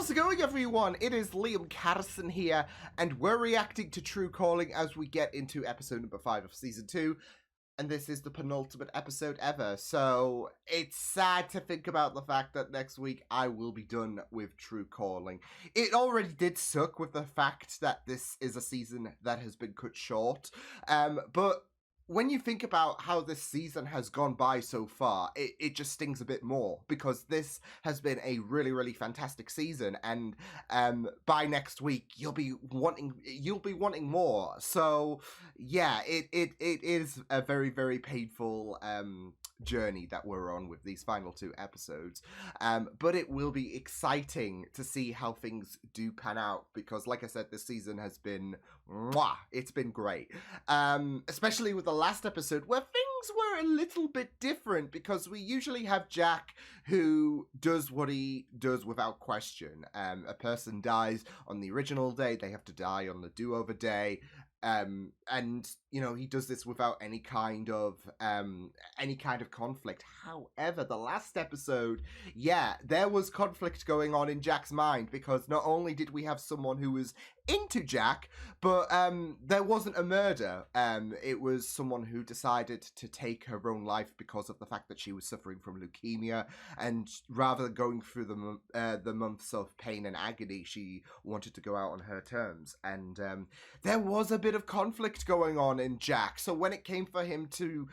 How's it going, everyone? It is Liam Catterson here, and we're reacting to True Calling as we get into episode number 5 of season 2. And this is the penultimate episode ever, so it's sad to think about the fact that next week I will be done with True Calling. It already did suck with the fact that this is a season that has been cut short, but when you think about how this season has gone by so far, it just stings a bit more, because this has been a really, really fantastic season, and by next week you'll be wanting more. So yeah, it is a very, very painful journey that we're on with these final 2 episodes, but it will be exciting to see how things do pan out, because like I said, this season has been it's been great, especially with the last episode where things were a little bit different, because we usually have Jack who does what he does without question. A person dies on the original day, they have to die on the do-over day, and you know, he does this without any kind of conflict. However, the last episode, yeah, there was conflict going on in Jack's mind, because not only did we have someone who was into Jack, but there wasn't a murder. It was someone who decided to take her own life because of the fact that she was suffering from leukemia, and rather than going through the months of pain and agony, she wanted to go out on her terms. And there was a bit of conflict going on in Jack. So when it came for him to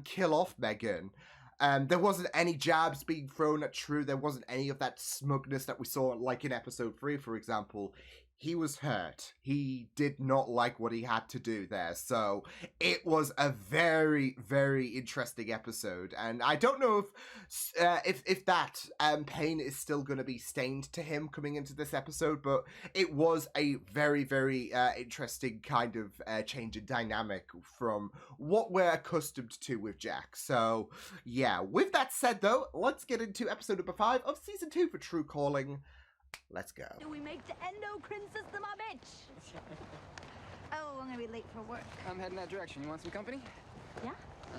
kill off Megan, there wasn't any jabs being thrown at True. There wasn't any of that smugness that we saw, like in episode 3, for example. He was hurt. He did not like what he had to do there. So it was a very, very interesting episode. And I don't know if that pain is still going to be stained to him coming into this episode, but it was a very, very interesting kind of change in dynamic from what we're accustomed to with Jack. So yeah, with that said though, let's get into episode number 5 of season 2 for True Calling. Let's go. Do we make the endocrine system a bitch? Oh, I'm gonna be late for work. I'm heading that direction. You want some company? Yeah?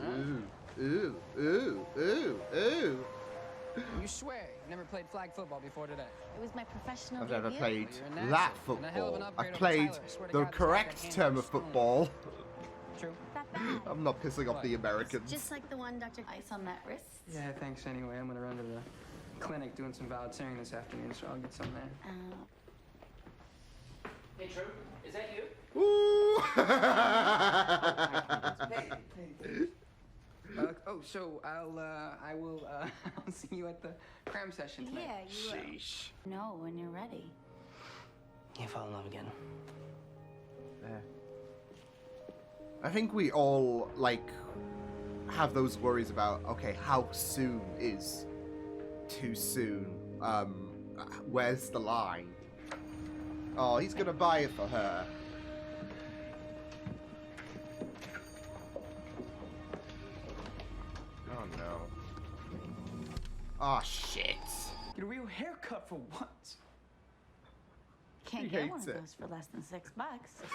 Ooh. You You swear you never played flag football before today? It was my professional I've never debut. played Well, you're a that natural. And a hell of an football. upgrade I've over played Tyler. I swear to the God, this correct guy can term handle of a spoon. football. True. That bad. I'm not pissing off the Americans. Just like the one Dr. Ice on that wrist. Yeah, thanks anyway. I'm gonna run to the clinic doing some volunteering this afternoon, so I'll get some there. Hey, True, is that you? Ooh. So I will I'll see you at the cram session tonight. Yeah, you will. Sheesh. No, when you're ready. You fall in love again. Yeah. I think we all, like, have those worries about, okay, how soon is too soon? Where's the line? Oh, he's gonna buy it for her. Oh no. Oh shit. Get a real haircut for once. Can't He get one of hates it. those for less than $6.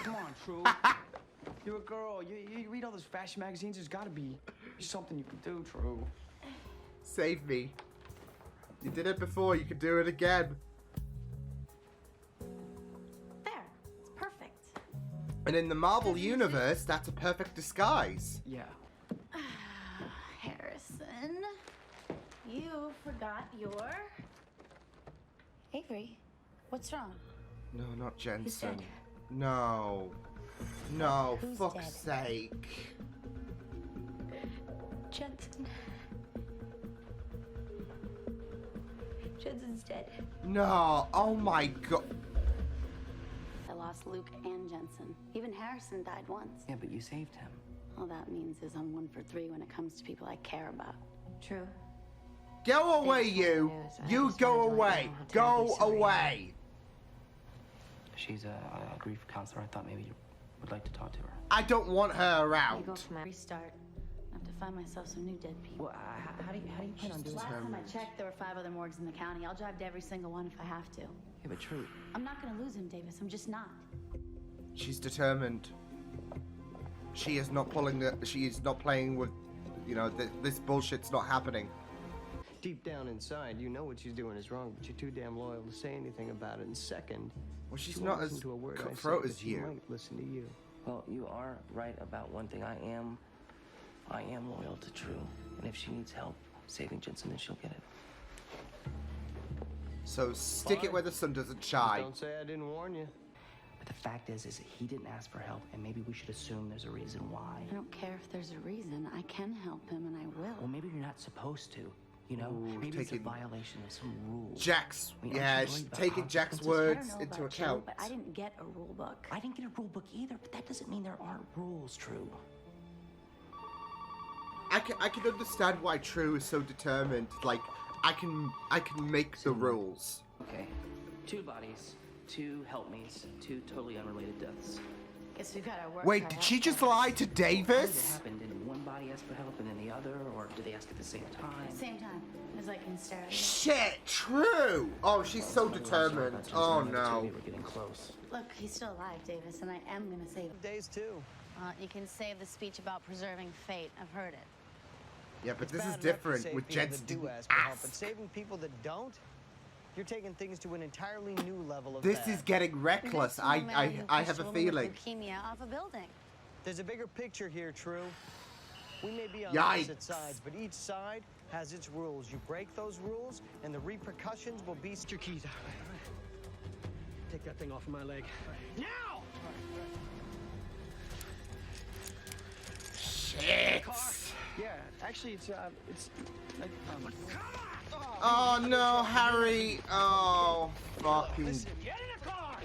Come on, True. You're a girl. You read all those fashion magazines. There's got to be something you can do, True. Save me. You did it before, you could do it again. There. It's perfect. And in the Marvel universe, that's a perfect disguise. Yeah. Harrison, you forgot your... Avery, what's wrong? No, not Jensen. dead? No. No, Who's fuck's dead? sake. Jensen. Jensen's dead. No, oh my god. I lost Luke and Jensen. Even Harrison died once. Yeah, but you saved him. All that means is I'm 1 for 3 when it comes to people I care about. True. Go away, you. You go away. Go away. She's a grief counselor. I thought maybe you would like to talk to her. I don't want her I around. go for my restart. I have to find myself some new dead people. Well, how do you plan on doing Last that? time I checked, there were 5 other morgues in the county. I'll drive to every single one if I have to. Yeah, but True. I'm not gonna lose him, Davis. I'm just not. She's determined. She is not pulling the. She is not playing with. You know, this bullshit's not happening. Deep down inside, you know what she's doing is wrong, but you're too damn loyal to say anything about it. And second, Well, she's she not won't as listen to a word I say, cutthroat but as she you. might listen to you. Well, you are right about one thing. I am loyal to True. And if she needs help saving Jensen, then she'll get it. So stick it Fine. where the sun doesn't Just shine. don't say I didn't warn you. But the fact is that he didn't ask for help, and maybe we should assume there's a reason why. I don't care if there's a reason. I can help him, and I Well, will. maybe you're not supposed to. You know, Ooh, maybe it's a taking violation of some rules. Jack's, I mean, yeah, aren't you she's worried about taking Jack's consequences? I words don't know into about you, account. but I didn't get a rule book. I didn't get a rule book either, but that doesn't mean there aren't rules, True. I can understand why True is so determined. Like, I can make the rules. Okay, 2 bodies, 2 helpme's, 2 totally unrelated deaths. Guess we've got our work. Wait, cut did out she for just us. lie to How did it Davis? happen? Did one body ask for help and then the other, or did they ask at the same time? Same time. It was like in stereo. Shit, True. Oh, she's so determined. Oh no. We were getting close. Look, he's still alive, Davis, and I am gonna save him. Days too. You can save the speech about preserving fate. I've heard it. Yeah, but It's this is bad enough to different. save With people Jensen that do didn't ask for help, but ask. saving people that don't, you're taking things to an entirely new level of This bad. is getting reckless. This is a man who I pushed have a woman with feeling. leukemia off a building. There's a bigger picture here, True. We may be on Yikes. opposite sides, but each side has its rules. You break those rules, and the repercussions will be... Your keys out. Take that thing off of my leg. Now! Shit. Yeah, actually, it's like, Oh no, Harry. Oh, fucking. Listen, get in the car!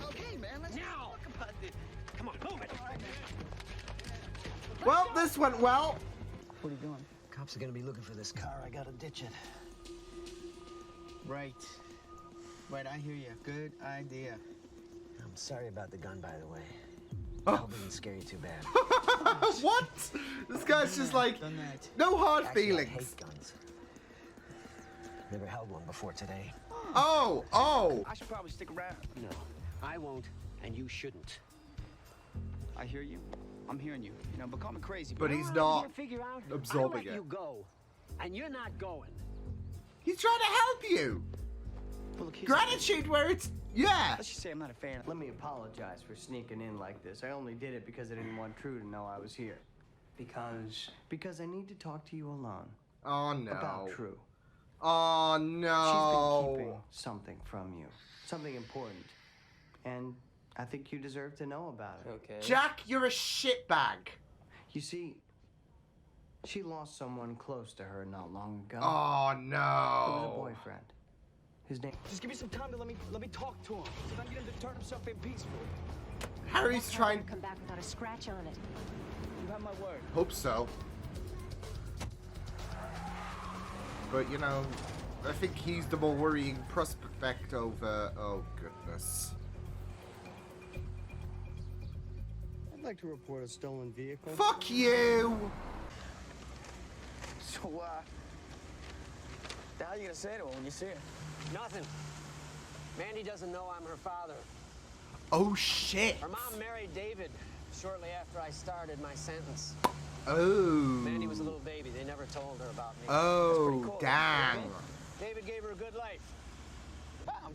Okay, man, let's now! Talk about this. Come on, move it! Well, this went well. what are you doing? Cops are gonna be looking for this car. I gotta ditch it. Right. Right, I hear you. Good idea. I'm sorry about the gun, by the way. Oh. I hope it didn't scare you too bad. What? This guy's just like, Done that. no hard Actually, I feelings. hate guns. Never held one before today. Oh, oh. I should probably stick around. No, I won't, and you shouldn't. I hear you. I'm hearing you. You know, but call me crazy. But You know he's what I'm not here to figure out? absorbing I let it. you go, and you're not going. He's trying to help you. But look, here's the thing. Gratitude where it's, yeah. Let's just say I'm not a fan. Let me apologize for sneaking in like this. I only did it because I didn't want True to know I was here. Because I need to talk to you alone. Oh no. About True. Oh She's been no. keeping something from you. Something important. And I think you deserve to know about it. Okay. Jack, you're a shitbag. You see, she lost someone close to her not long ago. Oh It was a no. boyfriend. His name... Just give me some time to let me talk to him. See if I can get him to turn himself in peacefully. Harry's trying. Come back without a scratch on it. You have my word. Hope so. But you know, I think he's the more worrying prospect over. Oh goodness. I'd like to report a stolen vehicle. Fuck you. So, the hell are you gonna say to her when you see her? Nothing. Mandy doesn't know I'm her father. Oh shit. Her mom married David shortly after I started my sentence. Oh. Mandy was a little baby. They never told her about me. Oh cool. dang. David gave her a good life. I'm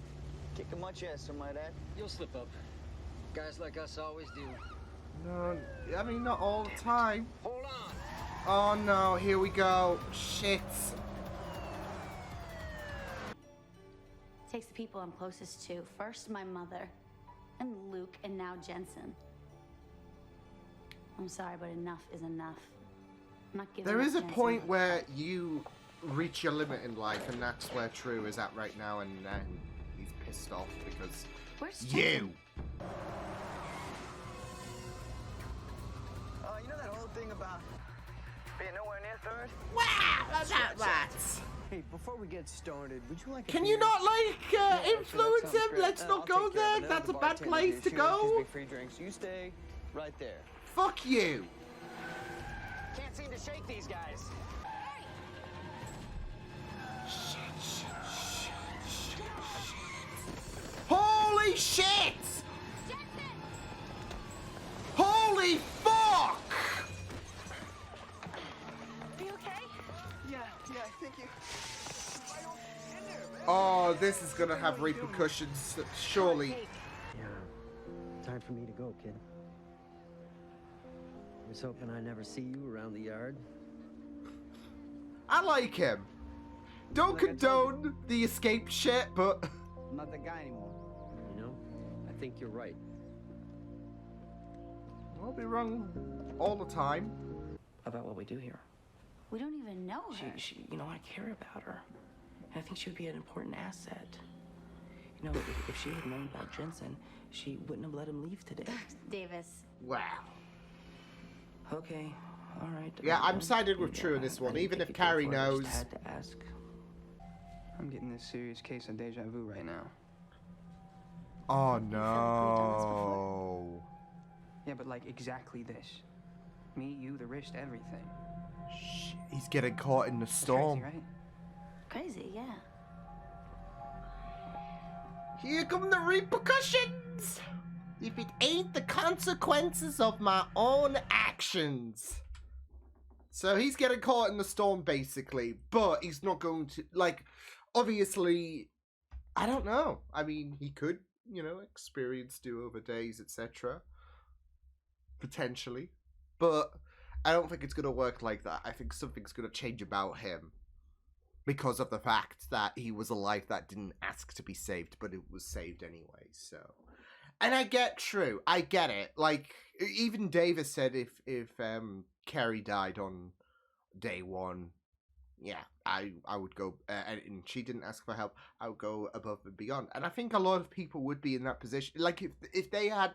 kicking much ass, some might add. You'll slip up. Guys like us always do. No, I mean not all the time. Hold on. Oh no, here we go. Shit. Takes the people I'm closest to. First, my mother, and Luke, and now Jensen. I'm sorry, but enough is enough. I'm not giving There up is a Jensen. point where you reach your limit in life, and that's where True is at right now, and he's pissed off because Where's you. Jensen? You know that whole thing about being nowhere near third? Wow, that's that right. Hey, before we get started, would you like a Can you beer? not like influence him? Let's I'll not go take care of there. it. That's a The bad bartender place here, to she always gives go. me free drinks. You stay right there. Fuck you. Can't seem to shake these guys. Holy shit! Holy fuck! Are you okay? Yeah, thank you. this is gonna have repercussions, surely. Yeah. Time for me to go, kid. I was hoping I never see you around the yard. I like him. Don't Like I told condone the escape shit, but I'm not that guy anymore. You know, I think you're right. I'll be wrong all the time. About what we do here. We don't even know her. She, you know, I care about her. And I think she would be an important asset. You know, if she had known about Jensen, she wouldn't have let him leave today. Davis. Wow. Okay, all right. Yeah, I'm sided with True in this one, even if Carrie knows. I had to ask. I'm getting this serious case of deja vu right now. Oh feel like we've done this before? no. Yeah, but like exactly this. Me, you, the wrist, everything. Shit, he's getting caught in the That's storm. crazy, right? Crazy, yeah. Here come the repercussions! If it ain't the consequences of my own actions. So he's getting caught in the storm, basically, but he's not going to, like, obviously, I don't know. I mean, he could, you know, experience do-over days, etc. Potentially. But I don't think it's going to work like that. I think something's going to change about him. Because of the fact that he was a life that didn't ask to be saved, but it was saved anyway, so... And I get True. I get it. Like, even Davis said if Carrie died on day one, yeah, I would go, and she didn't ask for help, I would go above and beyond. And I think a lot of people would be in that position. Like, if they had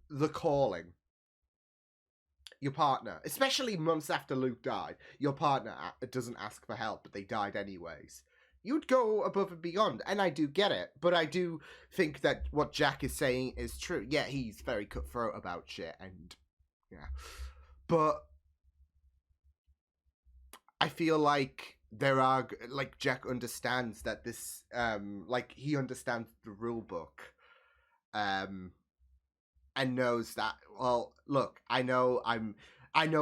the calling, your partner, especially months after Luke died, your partner doesn't ask for help, but they died anyways. You'd go above and beyond, and I do get it, but I do think that what Jack is saying is true. Yeah, he's very cutthroat about shit, and yeah, but I feel like there are, like, Jack understands that this, like, he understands the rule book, and knows that, well, look, I know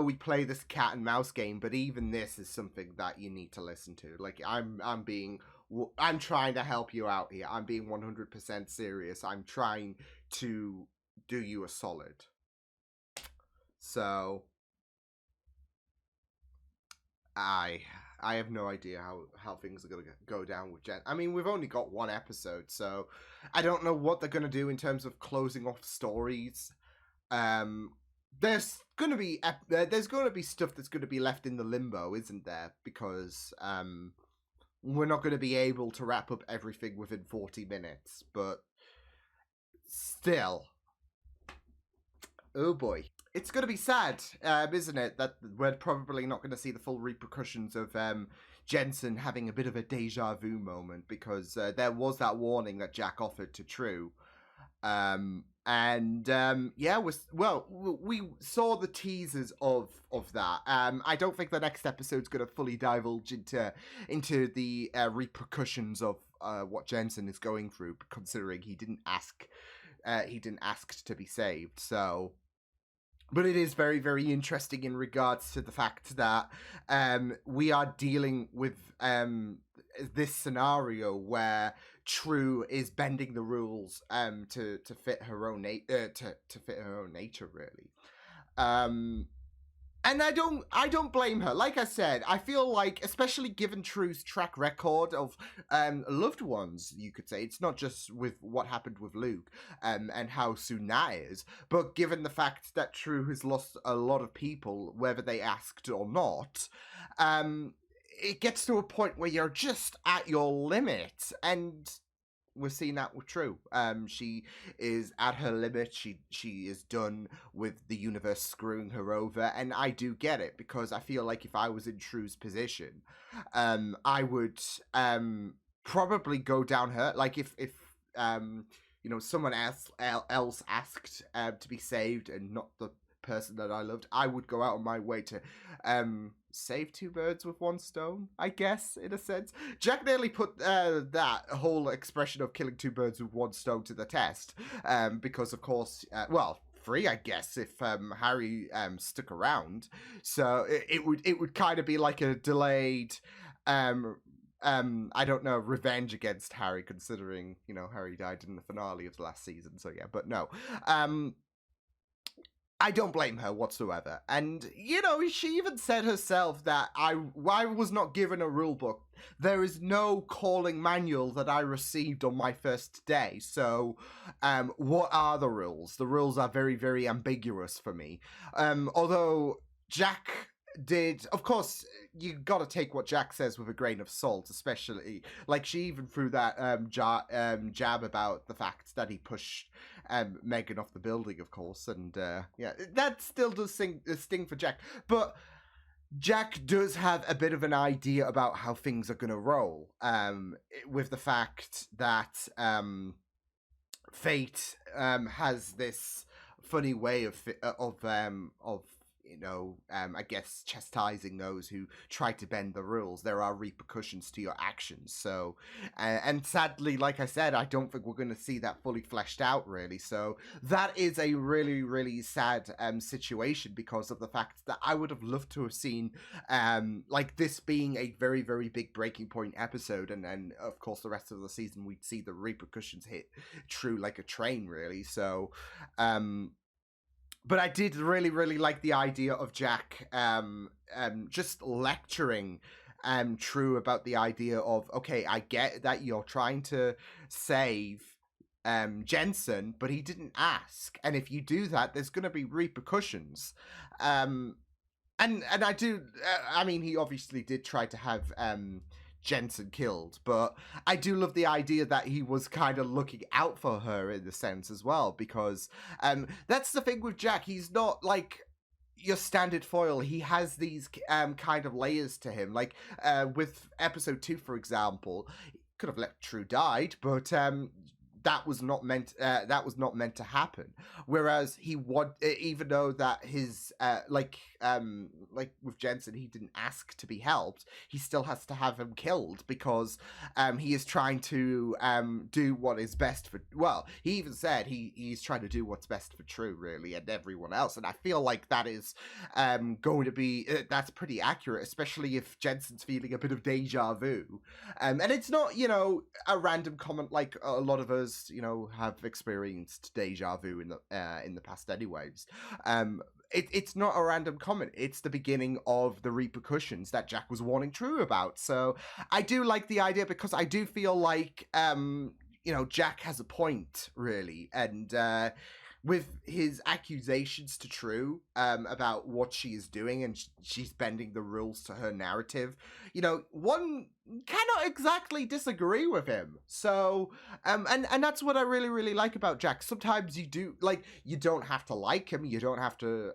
we play this cat and mouse game, but even this is something that you need to listen to. Like, I'm trying to help you out here. I'm being 100% serious. I'm trying to do you a solid. So, I have no idea how things are going to go down with Jen. I mean, we've only got one episode, so I don't know what they're going to do in terms of closing off stories. There's going to be stuff that's going to be left in the limbo, isn't there? Because we're not going to be able to wrap up everything within 40 minutes, but still, oh boy. It's going to be sad, isn't it, that we're probably not going to see the full repercussions of Jensen having a bit of a deja vu moment, because there was that warning that Jack offered to True. Yeah, we saw the teasers of that. I don't think the next episode's going to fully divulge into the repercussions of what Jensen is going through, considering he didn't ask to be saved. So, but it is very, very interesting in regards to the fact that we are dealing with this scenario where True is bending the rules to fit her own to fit her own nature, really. And I don't blame her. Like I said, I feel like, especially given True's track record of loved ones, you could say, it's not just with what happened with Luke and how soon that is, but given the fact that True has lost a lot of people, whether they asked or not, it gets to a point where you're just at your limit, and we're seeing that with True. She is at her limit. She is done with the universe screwing her over, and I do get it, because I feel like if I was in True's position, I would probably go down her. Like if you know, someone else asked to be saved and not the person that I loved, I would go out of my way to save two birds with one stone, I guess, in a sense. Jack nearly put that whole expression of killing two birds with one stone to the test, because of course, three, I guess, if Harry stuck around. So it would kind of be like a delayed I don't know, revenge against Harry, considering, you know, Harry died in the finale of the last season. So yeah, but no. I don't blame her whatsoever. And, you know, she even said herself that I was not given a rule book. There is no calling manual that I received on my first day. So, what are the rules? The rules are very, very ambiguous for me. Although Jack did, of course, you gotta take what Jack says with a grain of salt, especially, like, she even threw that jab about the fact that he pushed Megan off the building, of course, and yeah, that still does sting for Jack, but Jack does have a bit of an idea about how things are gonna roll, with the fact that fate has this funny way of you know, I guess chastising those who try to bend the rules. There are repercussions to your actions. So, and sadly, like I said, I don't think we're going to see that fully fleshed out, really. So that is a really, really sad situation, because of the fact that I would have loved to have seen, like, this being a very, very big breaking point episode. And then, of course, the rest of the season, we'd see the repercussions hit true like a train, really. So, but I did really, really like the idea of Jack just lecturing True about the idea of, okay, I get that you're trying to save Jensen, but he didn't ask. And if you do that, there's going to be repercussions. And I do, I mean, he obviously did try to have Jensen killed, but I do love the idea that he was kind of looking out for her in the sense as well, because that's the thing with Jack. He's not like your standard foil. He has these kind of layers to him, like with episode 2, for example. He could have let True died, but that was not meant to happen. Whereas he would, even though that his like with Jensen, he didn't ask to be helped, he still has to have him killed, because he is trying to do what is best for, well, he even said he's trying to do what's best for True, really, and everyone else. And I feel like that is going to be that's pretty accurate, especially if Jensen's feeling a bit of deja vu, and it's not, you know, a random comment like a lot of us, you know, have experienced deja vu in the past anyways. It's not a random comment. It's the beginning of the repercussions that Jack was warning True about. So I do like the idea, because I do feel like you know, Jack has a point, really, and with his accusations to True about what she is doing, and she's bending the rules to her narrative, you know, one cannot exactly disagree with him. So, and that's what I really, really like about Jack. Sometimes you do, like, you don't have to like him, you don't have to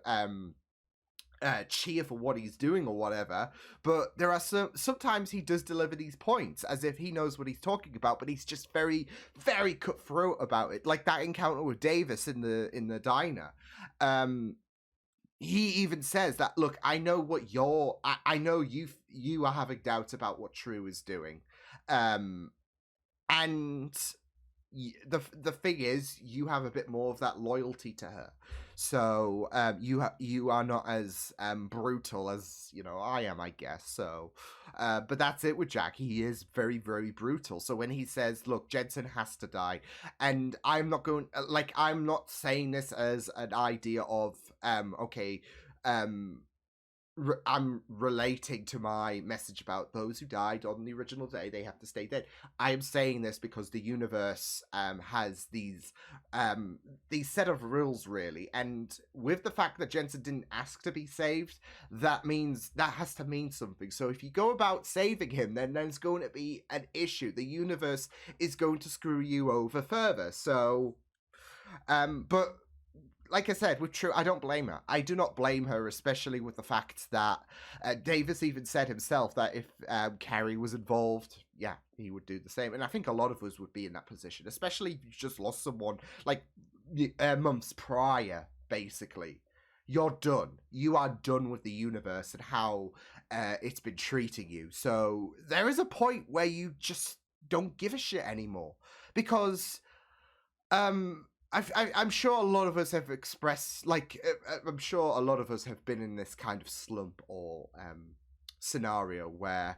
cheer for what he's doing or whatever, but there are sometimes he does deliver these points as if he knows what he's talking about, but he's just very, very cutthroat about it. Like that encounter with Davis in the diner. He even says that, look, I know what I know you are having doubts about what True is doing, and the thing is, you have a bit more of that loyalty to her. So you are not as brutal as, you know, I am, I guess. So, but that's it with Jack. He is very, very brutal. So when he says, "Look, Jensen has to die," and I'm not saying this as an idea of okay, I'm relating to my message about those who died on the original day, they have to stay dead. I am saying this because the universe has these set of rules, really, and with the fact that Jensen didn't ask to be saved, that means that has to mean something. So if you go about saving him, then there's going to be an issue. The universe is going to screw you over further. So, but like I said, with True, I don't blame her. I do not blame her, especially with the fact that Davis even said himself that if Carrie was involved, yeah, he would do the same. And I think a lot of us would be in that position, especially if you just lost someone like months prior, basically. You're done. You are done with the universe and how it's been treating you. So there is a point where you just don't give a shit anymore. Because I'm sure a lot of us have expressed, like, I'm sure a lot of us have been in this kind of slump or scenario where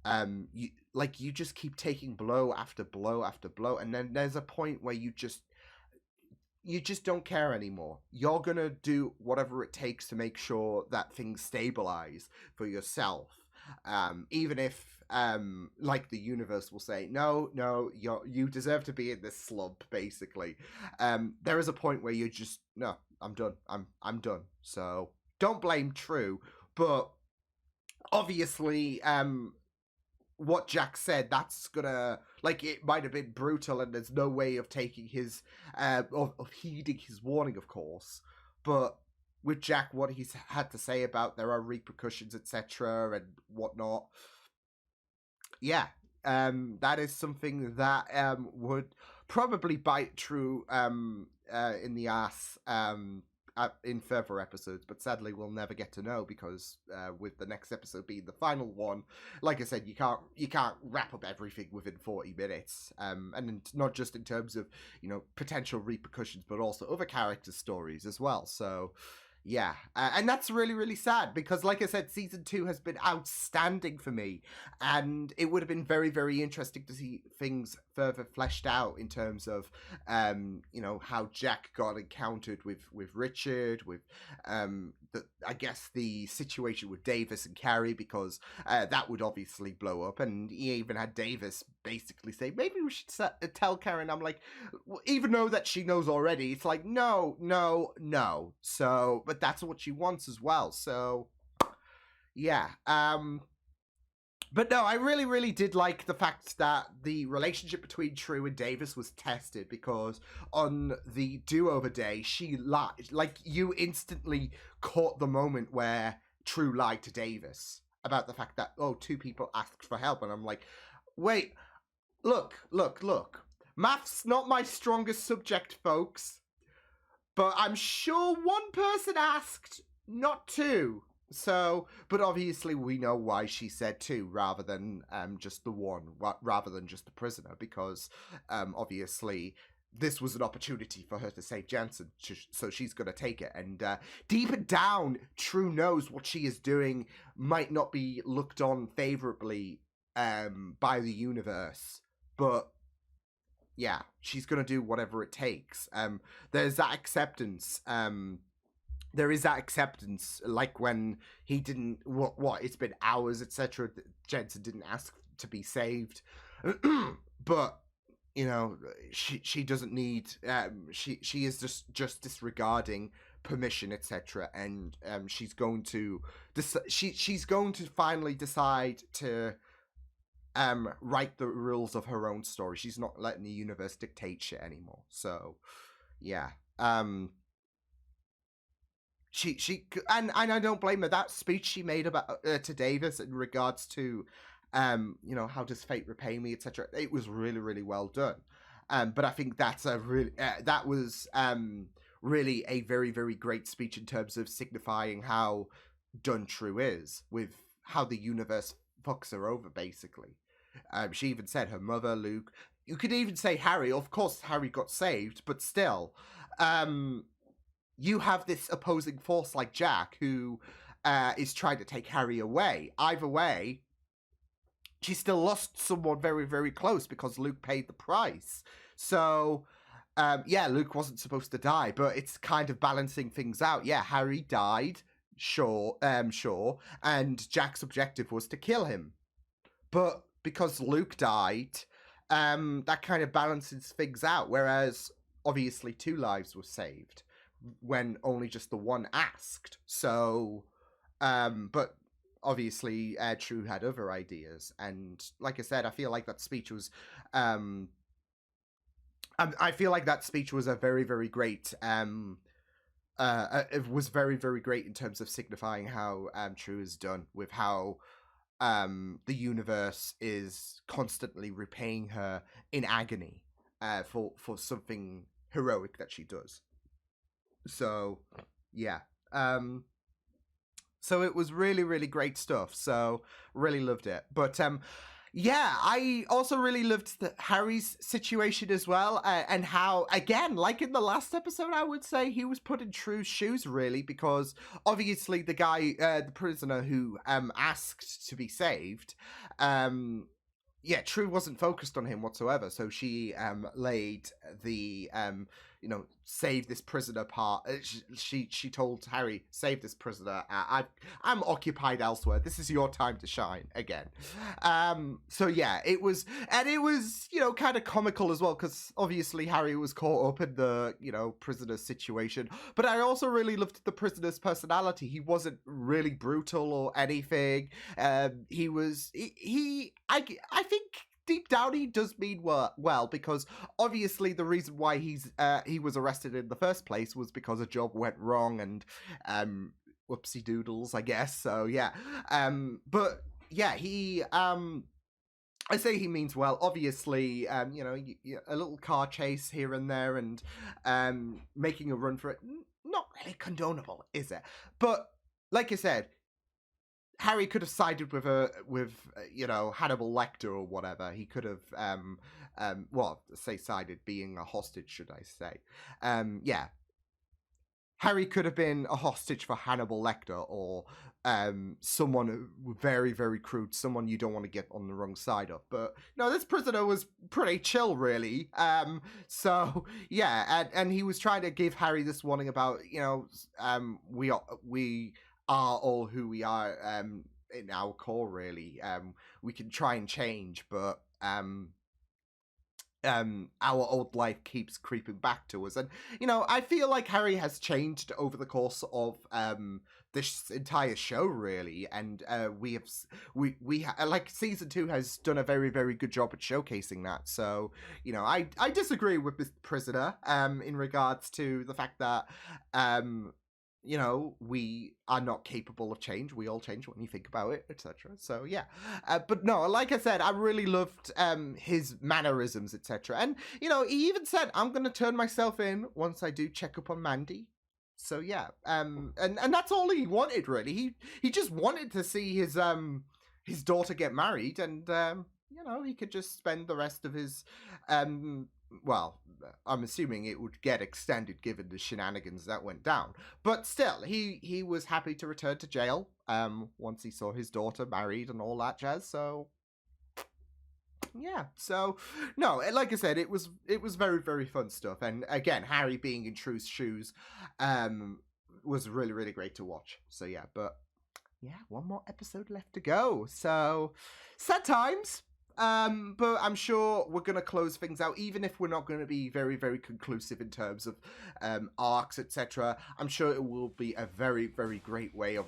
you just keep taking blow after blow after blow, and then there's a point where you just don't care anymore. You're gonna do whatever it takes to make sure that things stabilize for yourself, even if like the universe will say, no, you deserve to be in this slump, basically. There is a point where you just, no, I'm done. I'm done. So don't blame True, but obviously, what Jack said, that's gonna, like, it might have been brutal, and there's no way of taking his, of heeding his warning, of course. But with Jack, what he's had to say about there are repercussions, etc., and whatnot, yeah, that is something that would probably bite True in the ass in further episodes, but sadly we'll never get to know, because with the next episode being the final one, like I said, you can't wrap up everything within 40 minutes, and not just in terms of, you know, potential repercussions, but also other characters' stories as well. So yeah, and that's really, really sad, because like I said, season 2 has been outstanding for me, and it would have been very, very interesting to see things further fleshed out in terms of, you know, how Jack got encountered with Richard, with, I guess the situation with Davis and Carrie, because that would obviously blow up, and he even had Davis basically say, maybe we should tell Karen. I'm like, even though that she knows already, it's like, no. So, but that's what she wants as well. So, yeah. But no, I really, really did like the fact that the relationship between True and Davis was tested, because on the do-over day, she lied. Like, you instantly caught the moment where True lied to Davis about the fact that, oh, 2 people asked for help. And I'm like, wait, look. Math's not my strongest subject, folks. But I'm sure 1 person asked, not 2. So, but obviously we know why she said 2 rather than just the 1, rather than just the prisoner, because obviously this was an opportunity for her to save Jensen, so she's going to take it. And deep down, True knows what she is doing might not be looked on favorably by the universe, but yeah, she's going to do whatever it takes. There's that acceptance. There is that acceptance, like when he didn't, it's been hours, etc. Jensen didn't ask to be saved. But, you know, she doesn't need, she is just disregarding permission, etc. And she's going to, she's going to finally decide to write the rules of her own story. She's not letting the universe dictate shit anymore. So, yeah. She and I don't blame her. That speech she made about to Davis in regards to, you know, how does fate repay me, etc. It was really, really well done. But I think that's a really that was really a very, very great speech in terms of signifying how done True is with how the universe fucks her over, basically. She even said her mother, Luke. You could even say Harry. Of course, Harry got saved, but still. You have this opposing force like Jack, who is trying to take Harry away. Either way, she still lost someone very, very close because Luke paid the price. So, yeah, Luke wasn't supposed to die, but it's kind of balancing things out. Yeah, Harry died, sure, and Jack's objective was to kill him. But because Luke died, that kind of balances things out, whereas obviously 2 lives were saved when only just the 1 asked. So, but obviously True had other ideas, and like I said, I feel like that speech was a very, very great it was very, very great in terms of signifying how True is done with how the universe is constantly repaying her in agony for something heroic that she does. So, yeah. So it was really, really great stuff. So, really loved it. But, Yeah, I also really loved Harry's situation as well, and how, again, like in the last episode, I would say he was put in True's shoes, really, because obviously the guy, the prisoner who asked to be saved, yeah, True wasn't focused on him whatsoever, so she laid the save this prisoner part. She told Harry, save this prisoner. I'm occupied elsewhere. This is your time to shine again. So yeah, it was kind of comical as well, because obviously Harry was caught up in the prisoner situation. But I also really loved the prisoner's personality. He wasn't really brutal or anything. I think deep down he does mean well, because obviously the reason why he was arrested in the first place was because a job went wrong, and whoopsie doodles, I guess. So yeah, but yeah, he I say he means well. Obviously, a little car chase here and there, and making a run for it, not really condonable, is it? But like I said, Harry could have sided with Hannibal Lecter or whatever. He could have, sided, being a hostage, should I say. Yeah. Harry could have been a hostage for Hannibal Lecter, or someone very, very crude, someone you don't want to get on the wrong side of. But, this prisoner was pretty chill, really. So, yeah, and he was trying to give Harry this warning about, we are all who we are in our core, really. We can try and change, but our old life keeps creeping back to us. And I feel like Harry has changed over the course of this entire show, really. And we like season 2 has done a very, very good job at showcasing that. So I disagree with this prisoner in regards to the fact that we are not capable of change. We all change when you think about it, etc. So yeah, but no, like I said, I really loved his mannerisms, etc. And he even said, "I'm gonna turn myself in once I do check up on Mandy." So yeah, and that's all he wanted, really. He just wanted to see his daughter get married, and he could just spend the rest of his well, I'm assuming it would get extended given the shenanigans that went down. But still, he was happy to return to jail once he saw his daughter married and all that jazz. So yeah, so no, like I said, it was very, very fun stuff. And again, Harry being in True's shoes was really, really great to watch. So yeah, but yeah, one more episode left to go. So sad times. But I'm sure we're going to close things out, even if we're not going to be very, very conclusive in terms of arcs, etc. I'm sure it will be a very, very great way of,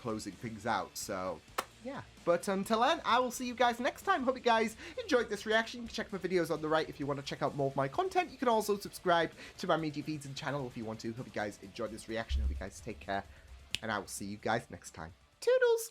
closing things out. So, yeah. But until then, I will see you guys next time. Hope you guys enjoyed this reaction. You can check my videos on the right if you want to check out more of my content. You can also subscribe to my media feeds and channel if you want to. Hope you guys enjoyed this reaction. Hope you guys take care. And I will see you guys next time. Toodles!